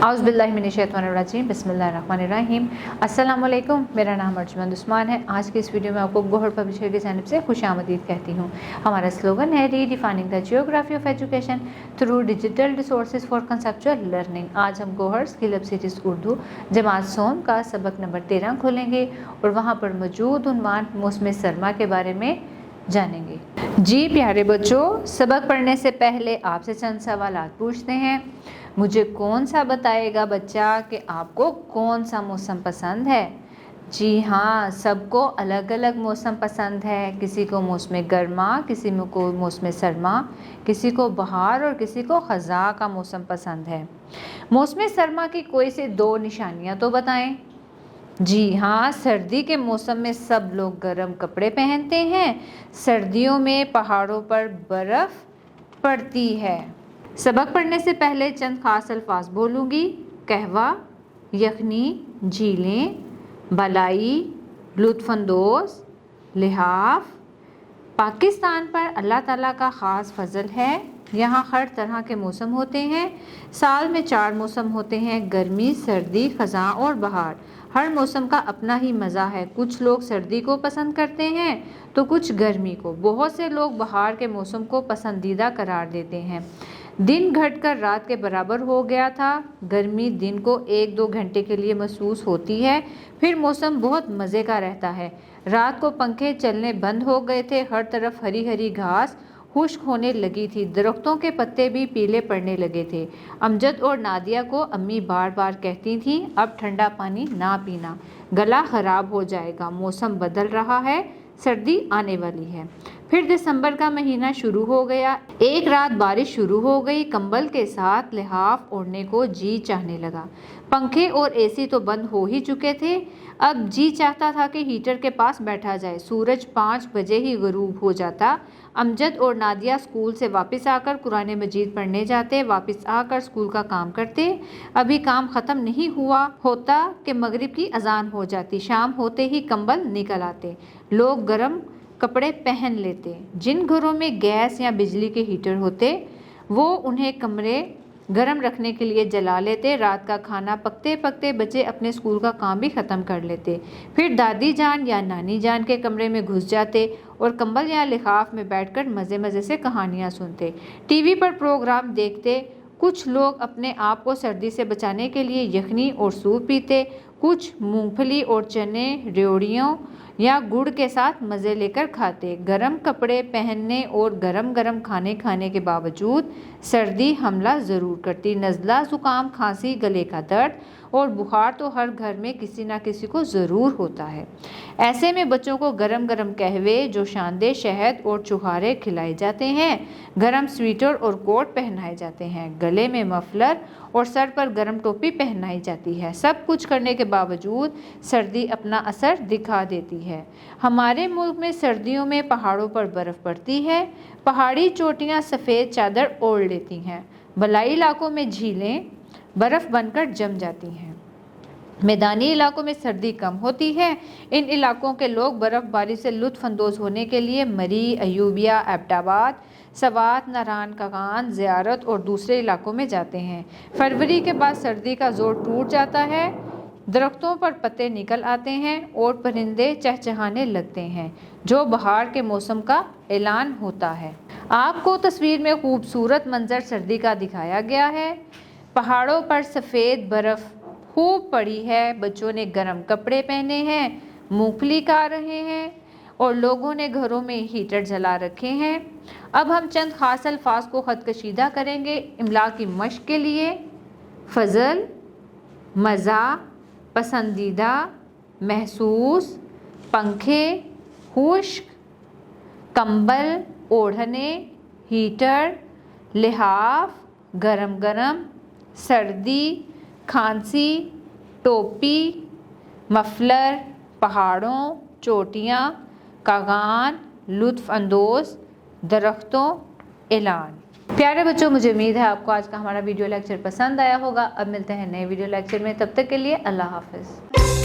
औज़ुबिल्लाहिमिनश्शैतानिर्रजीम बिस्मिल्लाहिर्रहमानिर्रहीम। अस्सलाम वालेकुम, मेरा नाम अर्जुमंद उस्मान है। आज की इस वीडियो में आपको गोहर पब्लिशर की जानिब से खुशामदीद कहती हूँ। हमारा स्लोगन है redefining the geography of education through digital resources for conceptual learning. आज हम Gohar skill up series Urdu जमात सोम का सबक नंबर 13 खोलेंगे और वहाँ पर मौजूद उन्वान मौसम सरमा के बारे में जानेंगे। जी प्यारे बच्चों, सबक पढ़ने से पहले आपसे चंद सवालात पूछते हैं। मुझे कौन सा बताएगा बच्चा कि आपको कौन सा मौसम पसंद है? जी हाँ, सबको अलग अलग मौसम पसंद है। किसी को मौसम गर्मा, किसी को मौसम सरमा, किसी को बहार और किसी को ख़ज़ा का मौसम पसंद है। मौसम सरमा की कोई से दो निशानियाँ तो बताएं। जी हाँ, सर्दी के मौसम में सब लोग गर्म कपड़े पहनते हैं। सर्दियों में पहाड़ों पर बर्फ़ पड़ती है। सबक पढ़ने से पहले चंद खास अल्फाज बोलूँगी। कहवा, यखनी, झीलें, भलाई, लुत्फ़अंदोज़, लिहाफ। पाकिस्तान पर अल्लाह ताला का ख़ास फजल है। यहाँ हर तरह के मौसम होते हैं। साल में 4 मौसम होते हैं: गर्मी, सर्दी, ख़ज़ां और बहार। हर मौसम का अपना ही मज़ा है। कुछ लोग सर्दी को पसंद करते हैं तो कुछ गर्मी को। बहुत से लोग बहार के मौसम को पसंदीदा करार देते हैं। दिन घटकर रात के बराबर हो गया था। गर्मी दिन को 1-2 घंटे के लिए महसूस होती है, फिर मौसम बहुत मज़े का रहता है। रात को पंखे चलने बंद हो गए थे। हर तरफ हरी हरी घास खुश्क होने लगी थी। दरख्तों के पत्ते भी पीले पड़ने लगे थे। अमजद और नादिया को अम्मी बार बार कहती थीं, अब ठंडा पानी ना पीना, गला ख़राब हो जाएगा। मौसम बदल रहा है, सर्दी आने वाली है। फिर दिसंबर का महीना शुरू हो गया। एक रात बारिश शुरू हो गई। कंबल के साथ लिहाफ ओढ़ने को जी चाहने लगा। पंखे और एसी तो बंद हो ही चुके थे। अब जी चाहता था कि हीटर के पास बैठा जाए। सूरज 5 बजे ही गुरूब हो जाता। अमजद और नादिया स्कूल से वापस आकर कुरान मजीद पढ़ने जाते। वापस आकर स्कूल का काम करते। अभी काम ख़त्म नहीं हुआ होता कि मगरिब की अजान हो जाती। शाम होते ही कंबल निकल आते। लोग गर्म कपड़े पहन लेते। जिन घरों में गैस या बिजली के हीटर होते वो उन्हें कमरे गर्म रखने के लिए जला लेते। रात का खाना पकते पकते बच्चे अपने स्कूल का काम भी ख़त्म कर लेते। फिर दादी जान या नानी जान के कमरे में घुस जाते और कंबल या लिहाफ में बैठकर मज़े मज़े से कहानियाँ सुनते, टीवी पर प्रोग्राम देखते। कुछ लोग अपने आप को सर्दी से बचाने के लिए यखनी और सूप पीते। कुछ मूंगफली और चने रेवड़ियों या गुड़ के साथ मज़े लेकर खाते। गर्म कपड़े पहनने और गरम गरम खाने खाने के बावजूद सर्दी हमला ज़रूर करती। नज़ला, ज़ुकाम, खांसी, गले का दर्द और बुखार तो हर घर में किसी ना किसी को ज़रूर होता है। ऐसे में बच्चों को गरम गरम कहवे, जोशानदे, शहद और चुहारे खिलाए जाते हैं। गरम स्वेटर और कोट पहनाए जाते हैं। गले में मफलर और सर पर गरम टोपी पहनाई जाती है। सब कुछ करने के बावजूद सर्दी अपना असर दिखा देती है। हमारे मुल्क में सर्दियों में पहाड़ों पर बर्फ़ पड़ती है। पहाड़ी चोटियाँ सफ़ेद चादर ओढ़ लेती हैं। बलाई इलाकों में झीलें बर्फ़ बनकर जम जाती हैं। मैदानी इलाकों में सर्दी कम होती है। इन इलाकों के लोग बर्फ़बारी से लुत्फ़अंदोज़ होने के लिए मरी, अयूबिया, एबटाबाद, सवात, नारान कागान, ज़ियारत और दूसरे इलाकों में जाते हैं। फरवरी के बाद सर्दी का ज़ोर टूट जाता है। दरख्तों पर पत्ते निकल आते हैं और परिंदे चहचहाने लगते हैं, जो बहार के मौसम का ऐलान होता है। आपको तस्वीर में खूबसूरत मंजर सर्दी का दिखाया गया है। पहाड़ों पर सफ़ेद बर्फ़ खूब पड़ी है। बच्चों ने गर्म कपड़े पहने हैं, मूंगफली खा रहे हैं और लोगों ने घरों में हीटर जला रखे हैं। अब हम चंद खास अल्फाज को ख़त कशीदा करेंगे इमला की मश्क के लिए। फजल, मज़ा, पसंदीदा, महसूस, पंखे, खुश्क, कंबल, ओढ़ने, हीटर, लिहाफ, गरम गरम, सर्दी, खांसी, टोपी, मफलर, पहाड़ों, चोटियाँ, कागान, लुत्फ़अंदोज़, दरख्तों, ऐलान। प्यारे बच्चों, मुझे उम्मीद है आपको आज का हमारा वीडियो लेक्चर पसंद आया होगा। अब मिलते हैं नए वीडियो लेक्चर में, तब तक के लिए अल्लाह हाफ़िज़।